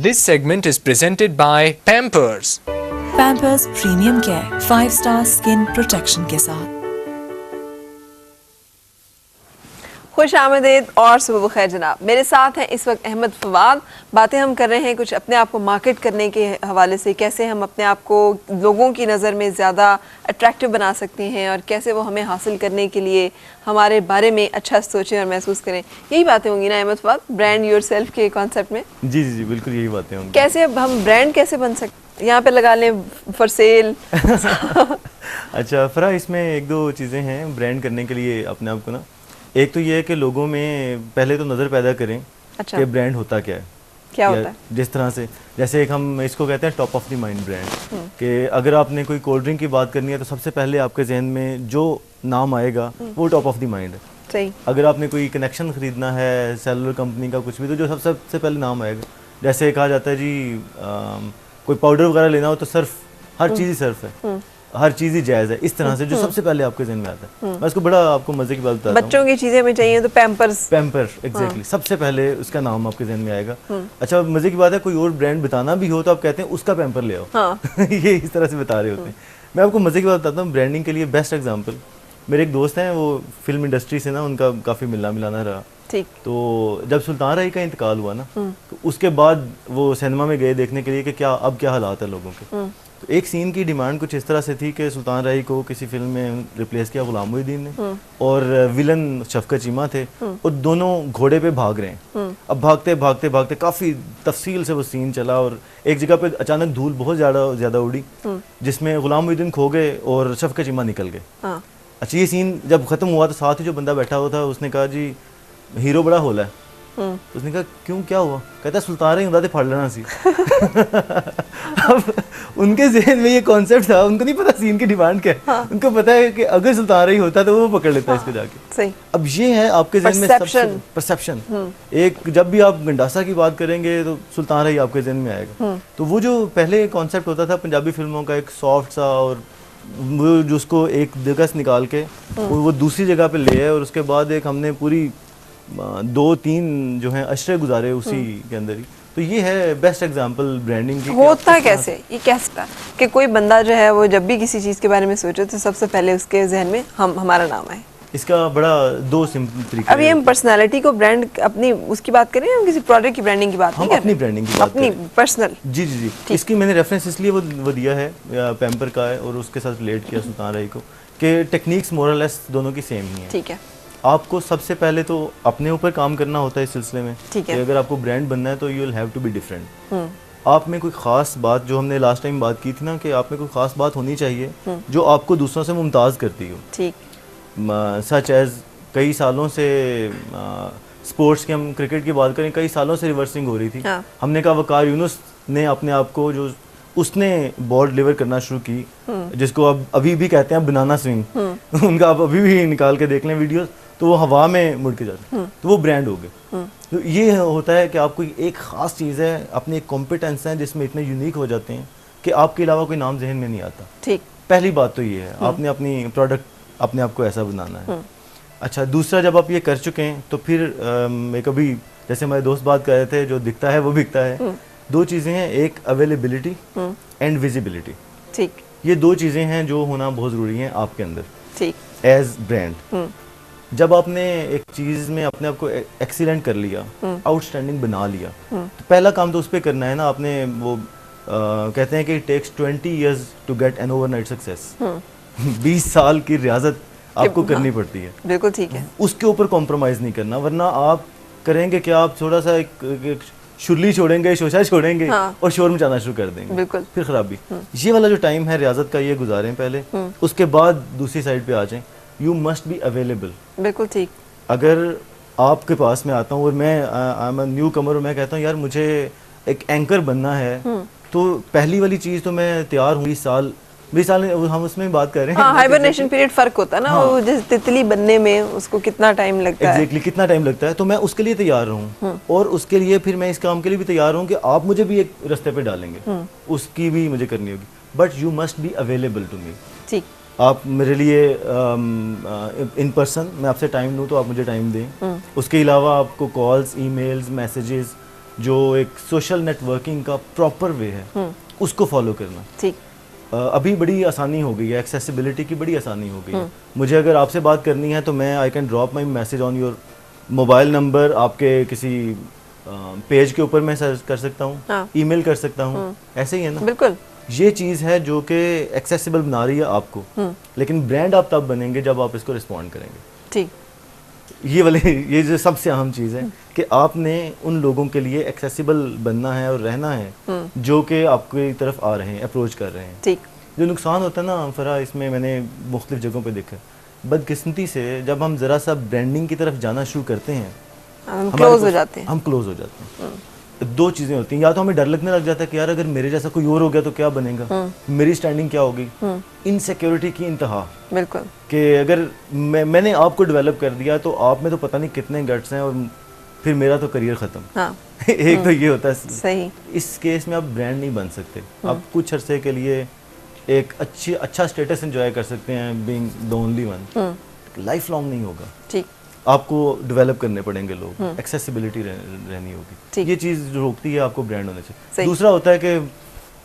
This segment is presented by Pampers. Pampers premium care 5 star skin protection के साथ। खुश आमदीद और सुबह खैर जनाब, मेरे साथ हैं इस वक्त अहमद फवाद। बातें हम कर रहे हैं कुछ अपने आप को मार्केट करने के हवाले से, कैसे हम अपने आप को लोगों की नज़र में ज़्यादा अट्रैक्टिव बना सकते हैं और कैसे वो हमें हासिल करने के लिए हमारे बारे में अच्छा सोचें और महसूस करें। यही बातें होंगी ना अहमद फवाद, ब्रांड योरसेल्फ के कॉन्सेप्ट में? जी जी जी बिल्कुल यही बातें होंगी। कैसे अब हम ब्रांड कैसे बन सकते, यहाँ पे लगा लें फॉर सेल? अच्छा फरा, इसमें एक दो चीज़ें हैं ब्रांड करने के लिए अपने आप को ना। एक तो ये है कि लोगों में पहले तो नज़र पैदा करें अच्छा। कि ब्रांड होता क्या है, क्या होता है। जिस तरह से जैसे एक हम इसको कहते हैं top of the mind brand, कि अगर आपने कोई कोल्ड ड्रिंक की बात करनी है तो सबसे पहले आपके जहन में जो नाम आएगा वो टॉप ऑफ द माइंड है। सही। अगर आपने कोई कनेक्शन ख़रीदना है सेलुलर कंपनी का कुछ भी, तो जो सबसे पहले नाम आएगा, जैसे कहा जाता है जी कोई पाउडर वगैरह लेना हो तो सर्फ, हर चीज़ ही सर्फ है, हर चीज़ ही जायज़ है, इस तरह से जो सबसे पहले आपके जहन में आता है। मैं इसको बड़ा आपको मज़े की बात बताता हूँ। बच्चों की चीज़ें में चाहिए तो पैम्पर्स। पैम्पर एग्जैक्टली सबसे पहले उसका नाम आपके जहन में आएगा। अच्छा मज़े की बात है, कोई और ब्रांड बताना भी हो तो आप कहते हैं उसका पैम्पर ले आओ। हाँ। ये इस तरह से बता रहे होते हैं। मैं आपको मज़े की बात बताता हूँ ब्रांडिंग के लिए बेस्ट एग्जाम्पल, मेरे एक दोस्त हैं, वो फिल्म इंडस्ट्री से ना उनका काफ़ी मिलना मिलाना रहा। ठीक। तो जब सुल्तान राही का इंतकाल हुआ ना, तो उसके बाद वो सिनेमा में गए देखने के लिए कि क्या अब क्या हालात है लोगों के। तो एक सीन की डिमांड कुछ इस तरह से थी कि सुल्तान राही को किसी फिल्म में रिप्लेस किया गुलाम मोहिउद्दीन ने, और विलन शफकत चीमा थे, और दोनों घोड़े पे भाग रहे हैं। अब भागते भागते भागते काफ़ी तफसील से वो सीन चला, और एक जगह पे अचानक धूल बहुत ज़्यादा उड़ी, जिसमें गुलाम मोहिउद्दीन खो गए और शफकत चीमा निकल गए। अच्छा ये सीन जब ख़त्म हुआ तो साथ ही जो बंदा बैठा हुआ था उसने कहा जी हीरो बड़ा होला है। उसने कहा क्यों, क्या हुआ? कहता सुल्तान राही होता फाड़ लेना सी। अब उनके जहन में ये कॉन्सेप्ट था, उनको नहीं पता सीन की डिमांड क्या है। हाँ। उनको पता है कि अगर सुल्तान राही होता तो वो पकड़ लेता। हाँ। इसको जाके सही। अब ये है आपके जहन में परसेप्शन। एक जब भी आप गंडासा की बात करेंगे तो सुल्तान राही आपके जहन में आएगा। तो वो जो पहले कॉन्सेप्ट होता था पंजाबी फिल्मों का, एक सॉफ्ट सा, और वो जो उसको एक जगह से निकाल के वो दूसरी जगह पे ले आए, और उसके बाद एक हमने पूरी 2-3 जो है अशरे गुजारे उसी के अंदर ही। तो ये है बेस्ट एग्जांपल ब्रांडिंग की। होता कैसे, ये कैसे कि कोई बंदा जो है वो जब भी किसी चीज़ के बारे में सोचे तो सबसे पहले उसके जहन में हमारा नाम आए? इसका बड़ा 2 सिंपल तरीके। अभी हम पर्सनालिटी को ब्रांड अपनी उसकी बात करें, हम किसी प्रोडक्ट की ब्रांडिंग की बात नहीं कर रहे, अपनी ब्रांडिंग की बात अपनी पर्सनल। जी जी जी। इसकी मैंने रेफरेंस इसलिए वो दिया है पैम्पर का है, और उसके साथ रिलेट किया सुल्तान राही को, कि टेक्निक्स मोर और लेस दोनों की सेम ही है। ठीक है। आपको सबसे पहले तो अपने ऊपर काम करना होता है इस सिलसिले में। ठीक है। कि अगर आपको ब्रांड बनना है तो you will have to be different. आप में कोई खास बात, जो हमने लास्ट टाइम बात की थी ना, कि आप में कोई खास बात होनी चाहिए जो आपको दूसरों से मुमताज़ करती हो। ठीक। सच एज कई सालों से स्पोर्ट्स के, हम क्रिकेट की बात करें, कई सालों से रिवर्सिंग हो रही थी। हाँ। हमने कहा वकार यूनुस ने अपने आप को, जो उसने बॉल डिलीवर करना शुरू की, जिसको अब अभी भी कहते हैं बनाना स्विंग, उनका आप अभी भी निकाल के देख लें वीडियोस, तो वो हवा में मुड़ के जाते हैं, तो वो ब्रांड हो गए। तो ये होता है कि आपको एक ख़ास चीज़ है, अपनी एक कॉम्पिटेंस है जिसमें इतने यूनिक हो जाते हैं कि आपके अलावा कोई नाम जहन में नहीं आता। ठीक। पहली बात तो ये है, आपने अपनी प्रोडक्ट अपने आप को ऐसा बनाना है। अच्छा दूसरा, जब आप ये कर चुके हैं तो फिर एक अभी जैसे हमारे दोस्त बात कर रहे थे, जो दिखता है वो बिकता है। 2 चीज़ें हैं, एक अवेलेबिलिटी एंड विजिबिलिटी। ठीक। ये 2 चीज़ें हैं जो होना बहुत ज़रूरी हैं आपके अंदर। ठीक। एज ब्रांड, जब आपने एक चीज़ में अपने आप को एक्सीलेंट कर लिया, आउटस्टैंडिंग बना लिया, तो पहला काम तो उस पर करना है ना। आपने वो कहते हैं कि it takes 20 years to get an overnight success. 20 साल की रियाजत आपको करनी पड़ती है। बिल्कुल ठीक है। उसके ऊपर कॉम्प्रोमाइज़ नहीं करना, वरना आप करेंगे क्या, आप थोड़ा सा एक शुरली छोड़ेंगे, शोशा छोड़ेंगे। हाँ। और शोर मचाना शुरू कर देंगे। बिल्कुल। फिर खराबी। ये वाला जो टाइम है रियाजत का, ये गुजारें पहले, उसके बाद दूसरी साइड पे आ जाएं। You must be available. बिल्कुल ठीक। अगर आपके पास में आता हूँ और मैं आई एम अ न्यू कमर, और मैं कहता हूँ यार मुझे एक एंकर बनना है, तो पहली वाली चीज़ तो मैं तैयार हूँ। 20 साल हम उसमें बात कर रहे हैं। हाँ, हाइबरनेशन पीरियड फर्क होता है ना। हाँ। वो जैसे तितली बनने में उसको कितना टाइम लगता है। एग्जैक्टली, कितना टाइम लगता है। तो मैं उसके लिए तैयार हूँ, और उसके लिए फिर मैं इस काम के लिए भी तैयार हूँ कि आप मुझे भी एक रास्ते पे डालेंगे, उसकी भी मुझे करनी होगी। But you must be available to me. ठीक। आप मेरे लिए इन पर्सन मैं आपसे टाइम लूँ तो आप मुझे टाइम दें। उसके अलावा आपको कॉल्स, ईमेल्स, मैसेजेस, जो एक सोशल नेटवर्किंग का प्रॉपर वे है उसको फॉलो करना। ठीक। अभी बड़ी आसानी हो गई है, एक्सेसिबिलिटी की बड़ी आसानी हो गई है। मुझे अगर आपसे बात करनी है तो मैं I can drop my message on your mobile number, आपके किसी पेज के ऊपर मैं सर्च कर सकता हूँ, हाँ। ईमेल कर सकता हूँ, ऐसे ही है ना। बिल्कुल ये चीज़ है जो कि एक्सेसिबल बना रही है आपको, लेकिन ब्रांड आप तब बनेंगे जब आप इसको रिस्पॉन्ड करेंगे। ठीक। ये जो सबसे अहम चीज़ है कि आपने उन लोगों के लिए एक्सेसिबल बनना है और रहना है जो कि आपकी तरफ आ रहे हैं, अप्रोच कर रहे हैं। ठीक। जो नुकसान होता है ना फरा, इसमें मैंने मुख्तलिफ जगहों पे देखा, बदकिस्मती से जब हम ज़रा सा ब्रांडिंग की तरफ जाना शुरू करते हैं हम क्लोज हो जाते हैं। हम क्लोज हो जाते हैं। दो चीज़ें होती हैं, या तो हमें डर लगने लग जाता है कि यार अगर मेरे जैसा कोई और हो गया तो क्या बनेगा, मेरी स्टैंडिंग क्या होगी, इनसिक्योरिटी की इंतहा। बिल्कुल। कि अगर मैंने आपको डेवलप कर दिया तो आप में तो पता नहीं कितने गट्स हैं और फिर मेरा तो करियर ख़त्म। हाँ। एक तो ये होता है। सही। इस केस में आप ब्रांड नहीं बन सकते। आप कुछ अरसे के लिए एक अच्छा स्टेटस एंजॉय कर सकते हैं being the only one, life long नहीं होगा। ठीक। आपको डेवलप करने पड़ेंगे लोग, एक्सेसिबिलिटी रहनी होगी। ये चीज़ जो रोकती है आपको ब्रांड होने से। दूसरा होता है कि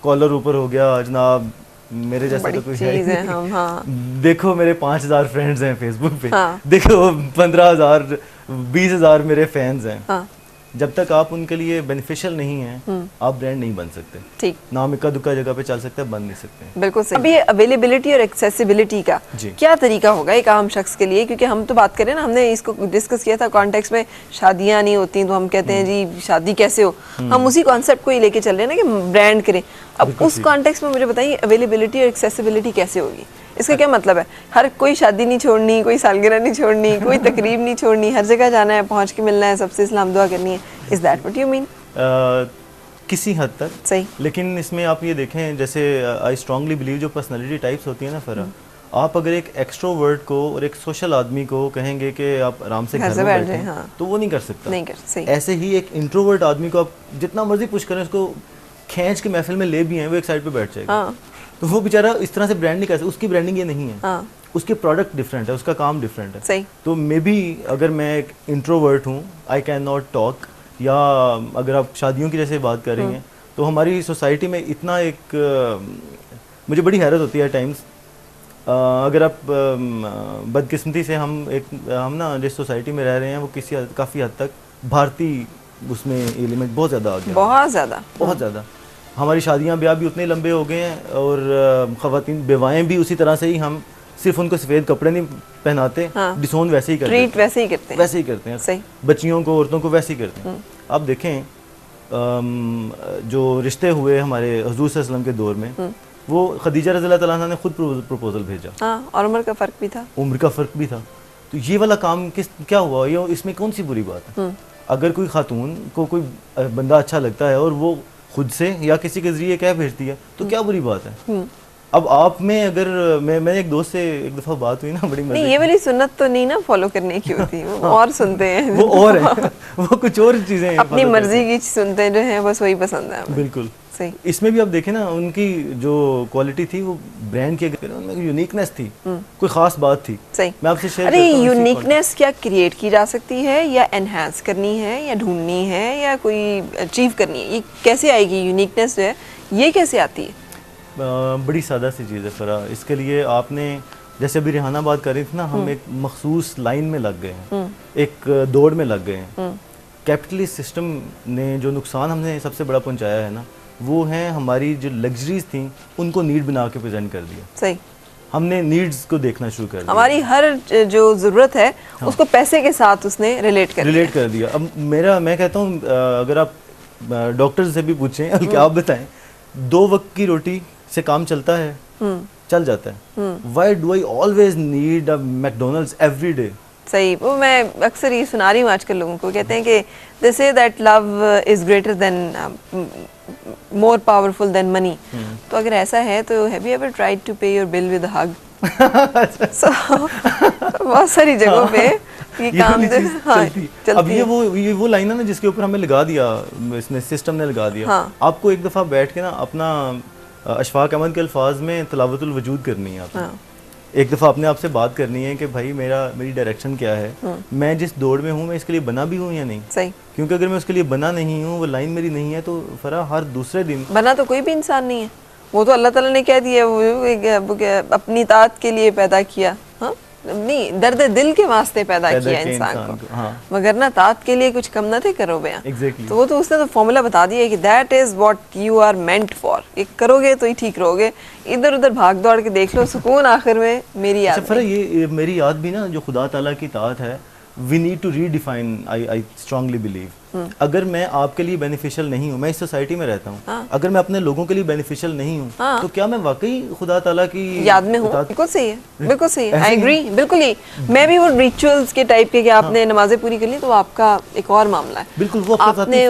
कॉलर ऊपर हो गया जनाब, मेरे जैसा तो कोई है नहीं। हम, हाँ। देखो मेरे 5000 फ्रेंड्स हैं फेसबुक पे, हाँ। देखो 15,000 20,000 मेरे फैंस हैं। हाँ। जब तक आप उनके लिए बेनिफिशियल नहीं हैं, आप ब्रांड नहीं बन सकते। ठीक। नाम इक्का दुक्का जगह पे चल सकता है, बन नहीं सकते। बिल्कुल सही। अब ये अवेलेबिलिटी और एक्सेसिबिलिटी का क्या तरीका होगा एक आम शख्स के लिए, क्योंकि हम तो बात करें ना, हमने इसको डिस्कस किया था कॉन्टेक्स्ट में, शादियां नहीं होती तो हम कहते हैं जी शादी कैसे हो, हम उसी कॉन्सेप्ट को ही लेके चल रहे हैं ना कि ब्रांड करें। अब उस कॉन्टेक्स्ट में मुझे बताइए अवेलेबिलिटी और एक्सेसिबिलिटी कैसे होगी, इसका क्या मतलब है? हर कोई शादी नहीं छोड़नी, कोई सालगिरह नहीं छोड़नी, कोई तकरीब नहीं छोड़नी, हर जगह जाना है, पहुंच के मिलना है, सबसे सलाम दुआ करनी है। Is that what you mean? किसी हद तक सही। लेकिन इसमें आप ये देखें, जैसे आई स्ट्रांगली बिलीव जो पर्सनालिटी टाइप्स होती है ना फरा, आप अगर एक एक्सट्रोवर्ट को और एक सोशल आदमी को कहेंगे कि आप आराम से घर में बैठें, हाँ। तो वो नहीं कर सकता। नहीं कर सही। ऐसे ही एक इंट्रोवर्ट आदमी को आप जितना मर्जी पुश करें, उसको खींच के महफिल में ले भी हैं, वो एक साइड पे बैठ जाएगा। हाँ। तो वो बेचारा इस तरह से ब्रांड नहीं कर सकता, उसकी ब्रांडिंग ये नहीं है। हाँ। उसके प्रोडक्ट डिफरेंट है, उसका काम डिफरेंट है। सही। तो मे बी अगर मैं एक इंट्रोवर्ट हूँ, आई कैन नॉट टॉक, या अगर आप शादियों की जैसे बात कर रही हैं, तो हमारी सोसाइटी में इतना एक मुझे बड़ी हैरत होती है टाइम्स, अगर आप बदकिस्मती से हम ना जिस सोसाइटी में रह रहे हैं वो काफ़ी हद तक भारतीय उसमें एलिमेंट बहुत ज़्यादा आ गया, बहुत ज़्यादा। हमारी शादियां ब्याह भी उतने लंबे हो गए हैं और ख़वातीन बेवाएँ भी उसी तरह से ही, हम सिर्फ उनको सफ़ेद कपड़े नहीं पहनाते, हाँ। डिसोन वैसे ही करते हैं, वैसे ही करते हैं। सही। बच्चियों को, औरतों को वैसे ही करते हैं। आप देखें जो रिश्ते हुए हमारे हुज़ूर सल्लल्लाहु अलैहि वसल्लम के दौर में, वो खदीजा रज़ियल्लाहु तआला अन्हा ने खुद प्रपोजल भेजा। हाँ, और उम्र का फ़र्क भी था। उम्र का फ़र्क भी था। तो ये वाला काम क्या हुआ, ये इसमें कौन सी बुरी बात है? अगर कोई खातून को कोई बंदा अच्छा लगता है और वो खुद से या किसी के जरिए क्या भेजती है, तो क्या बुरी बात है? अब आप में अगर मैंने एक दोस्त से एक दफ़ा बात हुई ना, बड़ी मज़े नहीं, ये वाली सुन्नत तो नहीं ना फॉलो करने की होती, वो और सुनते हैं। वो और है, वो कुछ और चीज़ें अपनी मर्जी की सुनते हैं जो है, बस वही पसंद है हमें। बिल्कुल सही। इसमें भी आप देखें ना, उनकी जो क्वालिटी थी वो ब्रांड की, उनमें यूनिकनेस थी, कोई ख़ास बात थी। सही। मैं आपसे शेयर अरे यूनिकनेस क्या क्रिएट की जा सकती है, या एनहांस करनी है, या ढूंढनी है, या कोई अचीव करनी है? ये कैसे आएगी यूनिकनेस जो है, ये कैसे आती है? बड़ी सादा सी चीज़ है फरा। इसके लिए आपने, जैसे अभी रिहाना बात कर रही थी ना, हम एक मखसूस लाइन में लग गए हैं, एक दौड़ में लग गए हैं। कैपिटलिस्ट सिस्टम ने जो नुकसान हमने सबसे बड़ा पहुंचाया है ना, वो है हमारी जो लग्जरीज थी उनको नीड बना के प्रेजेंट कर दिया। सही। हमने नीड्स को देखना शुरू कर दिया, हमारी हर जो ज़रूरत है उसको पैसे के साथ उसने रिलेट कर दिया। अब मैं कहता हूँ, अगर आप डॉक्टर से भी पूछें, बल्कि आप बताएं, 2 वक्त की रोटी से काम चलता है? चल जाता है। Why do I always need a McDonald's every day? सही। वो मैं अक्सर ये सुना रही हूँ आजकल लोगों को, कहते हैं कि they say that love is greater than more powerful than money। तो अगर ऐसा है तो have you ever tried to pay your bill with a hug? So, बहुत सारी जगहों पे ये काम चलती। अब ये वो लाइन है ना जिसके ऊपर हमें लगा दिया, इसने सिस्टम ने लगा दिया। हाँ। आपको एक दफ़ा बैठ के ना अपना अशफाक अहमद के अल्फाज में तलावतुल वजूद करनी है आपने। हाँ। एक दफ़ा अपने आप से बात करनी है कि भाई मेरी डायरेक्शन क्या है, मैं जिस दौड़ में हूँ मैं इसके लिए बना भी हूँ या नहीं। सही। क्योंकि अगर मैं उसके लिए बना नहीं हूँ, वो लाइन मेरी नहीं है, तो फराह हर दूसरे दिन बना तो कोई भी इंसान नहीं है, वो तो अल्लाह ताला ने कह दिया वो अपनी तात के लिए पैदा किया, हाँ नहीं दर्द दिल के वास्ते पैदा किया इंसान को, हाँ। मगर ना तात के लिए कुछ कम ना थे करो बयां। Exactly. तो वो तो उसने तो फॉर्मूला बता दिया कि that is what you are meant for, ये करोगे तो ही ठीक रहोगे, इधर उधर भाग दौड़ के देख लो, सुकून आखिर में मेरी याद। अच्छा फराह, ये मेरी याद भी ना जो खुदा ताला की तात है, we need to redefine, I strongly believe. अगर मैं आपके लिए बेनिफिशियल नहीं हूँ, मैं इस सोसाइटी में रहता हूँ, हाँ। अगर मैं अपने लोगों के लिए बेनिफिशियल नहीं हूँ, हाँ। तो क्या मैं वाकई खुदा ताला की याद में हूँ? बिल्कुल सही है, बिल्कुल सही है, आई एग्री, बिल्कुल ही। मैं भी वो रिचुअल्स के टाइप के कि आपने नमाजें पूरी कर ली तो आपका एक और मामला है, बिल्कुल वो आपने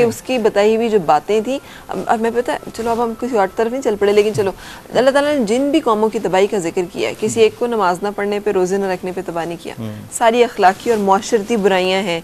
उसकी बताई हुई जो बातें थी। अब मैं पता है, चलो अब हम किसी और तरफ नहीं चल पड़े, लेकिन चलो अल्लाह ताला ने जिन भी कौमों की तबाही का जिक्र किया है, किसी एक को नमाज ना पढ़ने पे, रोजे न रखने पे तबाह नहीं किया, सारी अखलाकी और मुआशरती बुराइयां हैं,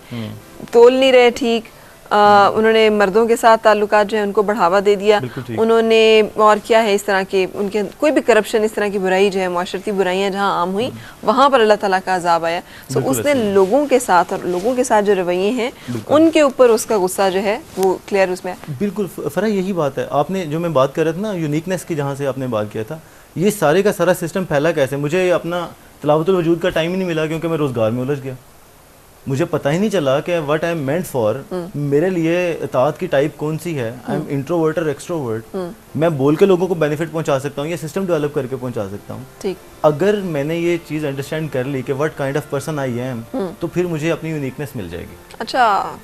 तोल नहीं रहे ठीक, उन्होंने मर्दों के साथ ताल्लुकात जो है उनको बढ़ावा दे दिया, उन्होंने और क्या है इस तरह के उनके कोई भी करप्शन, इस तरह की बुराई जो है, मुआशरती बुराइयां जहाँ आम हुई वहाँ पर अल्लाह ताला का अजाब आया। सो उसने लोगों के साथ और लोगों के साथ जो रवैये हैं उनके ऊपर उसका गुस्सा जो है वो क्लियर उसमें। बिल्कुल फराह, यही बात है। आपने जो मैं बात कर रहा था ना यूनिकनेस की, जहाँ से आपने बात किया था, ये सारे का सारा सिस्टम फैला कैसे? मुझे अपना तलावतुल वजूद का टाइम ही नहीं मिला क्योंकि मैं रोज़गार में उलझ गया। मुझे पता ही नहीं चला कि what I am meant for, मेरे लिए इताअत की टाइप कौन सी है, आई एम इंट्रोवर्ट और एक्सट्रोवर्ट, मैं बोल के लोगों को बेनिफिट पहुंचा सकता हूँ या सिस्टम डेवलप करके पहुंचा सकता हूँ। ठीक। अगर मैंने ये चीज़ अंडरस्टैंड कर ली कि what kind of person I am, तो फिर मुझे अपनी यूनिकनेस मिल जाएगी। अच्छा,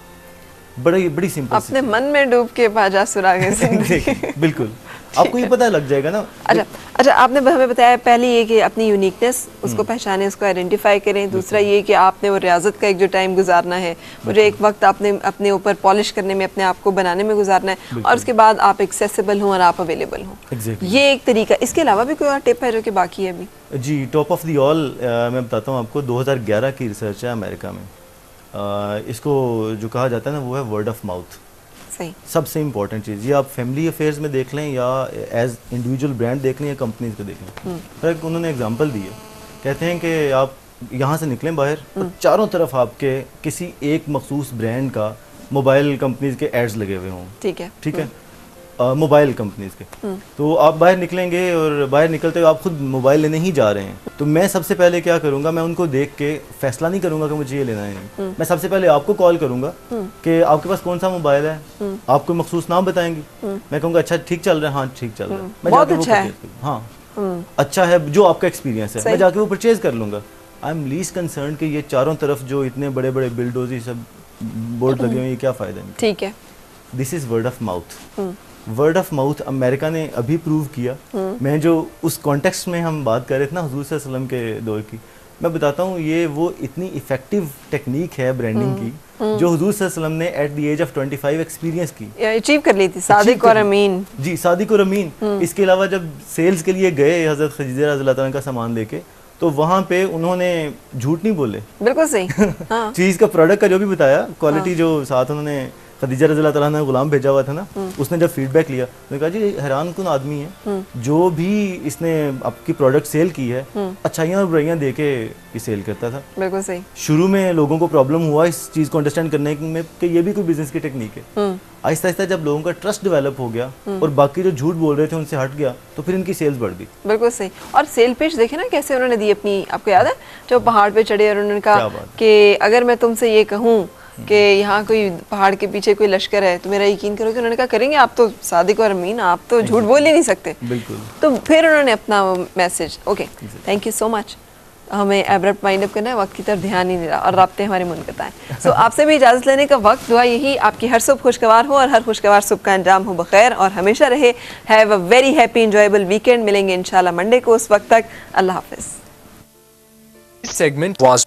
बड़ी सिंपल, अपने मन में डूब के बाजा सुरागे जिंदगी। बिल्कुल, आपको ये पता लग जाएगा ना। अच्छा आपने हमें बताया पहले ये कि अपनी यूनिकनेस उसको पहचानें, उसको आइडेंटिफाई करें। दूसरा ये कि आपने वो रियाजत का एक जो टाइम गुजारना है, मुझे एक वक्त आपने अपने ऊपर पॉलिश करने में, अपने आप को बनाने में गुजारना है, और उसके बाद आप एक्सेसिबल हों और आप अवेलेबल हों। ये एक तरीका। इसके अलावा भी कोई और टिप है जो कि बाकी है अभी? जी, टॉप ऑफ द ऑल मैं बताता हूँ आपको, 2011 की रिसर्च है अमेरिका में। इसको जो कहा जाता है ना, वो है वर्ड ऑफ माउथ। सही। सबसे इम्पोर्टेंट चीज़, ये आप फैमिली अफेयर्स में देख लें या एज इंडिविजुअल ब्रांड देख लें या कंपनीज को देख लें। फिर उन्होंने एग्जांपल दी है, कहते हैं कि आप यहाँ से निकलें बाहर और चारों तरफ आपके किसी एक मखसूस ब्रांड का मोबाइल कंपनीज के एड्स लगे हुए हों। ठीक है मोबाइल कंपनीज के। तो आप बाहर निकलेंगे और बाहर निकलते हुए आप खुद मोबाइल लेने ही जा रहे हैं, तो मैं सबसे पहले क्या करूंगा, मैं उनको देख के फैसला नहीं करूंगा कि मुझे ये लेना है नहीं, मैं सबसे पहले आपको कॉल करूंगा कि आपके पास कौन सा मोबाइल है, आप कोई मखसूस नाम बताएंगी, मैं कहूँगा अच्छा ठीक चल रहा है, हाँ ठीक चल रहा है, मैं बहुत अच्छा है, हाँ अच्छा है, जो आपका एक्सपीरियंस है, मैं जाके वो परचेज कर लूंगा। आई एम लीस्ट कंसर्न कि ये चारों तरफ जो इतने बड़े बड़े बिल्डोजी सब बोर्ड लगे हुए, ये क्या फायदा है। ठीक है, this is word of mouth. Word of mouth America ने अभी प्रूव किया। मैं जो उस कॉन्टेक्स्ट में हम बात कर रहे थे ना हुजूर सल्लल्लाहु अलैहि वसल्लम के दौर की, मैं बताता हूँ, ये वो इतनी इफेक्टिव टेक्निक है ब्रांडिंग की जो हुजूर सल्लल्लाहु अलैहि वसल्लम ने at the age of 25 experience की, अचीव कर ली थी। सादिक और अमीन। जी, सादिक और अमीन। इसके अलावा जब सेल्स के लिए गए हजरत खदीजा रज़ियल्लाहु अन्हा का सामान लेके, तो वहाँ पे उन्होंने झूठ नहीं बोले, बिल्कुल सही। हाँ। चीज़ का, प्रोडक्ट का जो भी बताया, क्वालिटी हाँ। जो साथ उन्होंने खदीजा रज़ियल्लाहु अन्हा ने गुलाम भेजा हुआ था ना, उसने जब फीडबैक लिया, उसने कहा जी हैरान कुन आदमी है, जो भी इसने आपकी प्रोडक्ट सेल की है, अच्छाइयाँ और बुराइयाँ दे के ये सेल करता था। बिल्कुल सही। शुरू में लोगों को प्रॉब्लम हुआ इस चीज़ को अंडरस्टैंड करने में कि ये भी कोई बिजनेस की टेक्निक है। आहिस्ता आहिस्ता जब लोगों का ट्रस्ट डेवलप हो गया और बाकी जो झूठ बोल रहे थे उनसे हट गया, तो फिर इनकी सेल्स बढ़ गई। बिल्कुल सही। और सेल पिच देखे ना कैसे उन्होंने दी अपनी, आपको याद है जो पहाड़ पे चढ़े और उन्होंने कहा कि अगर मैं तुमसे ये कहूँ कि यहाँ कोई पहाड़ के पीछे कोई लश्कर है तो मेरा यकीन करोगे? उन्होंने कहा करेंगे, आप तो सादिक और अमीन, आप तो झूठ बोल ही नहीं सकते। बिल्कुल। तो फिर उन्होंने अपना message, okay thank you so much, हमें एब्रप्ट वाइंड अप करना है, वक्त की तरफ ध्यान ही नहीं रहा और राब्ते हमारे मुनक़ता हैं। सो आपसे भी इजाज़त लेने का वक्त। दुआ यही आपकी हर सुबह खुशगवार हो और हर खुशगवार सुबह का अंजाम हो बखैर और हमेशा रहे। Have a very happy enjoyable weekend. मिलेंगे इंशाल्लाह मंडे को, उस वक्त तक अल्लाह हाफिज़। Segment was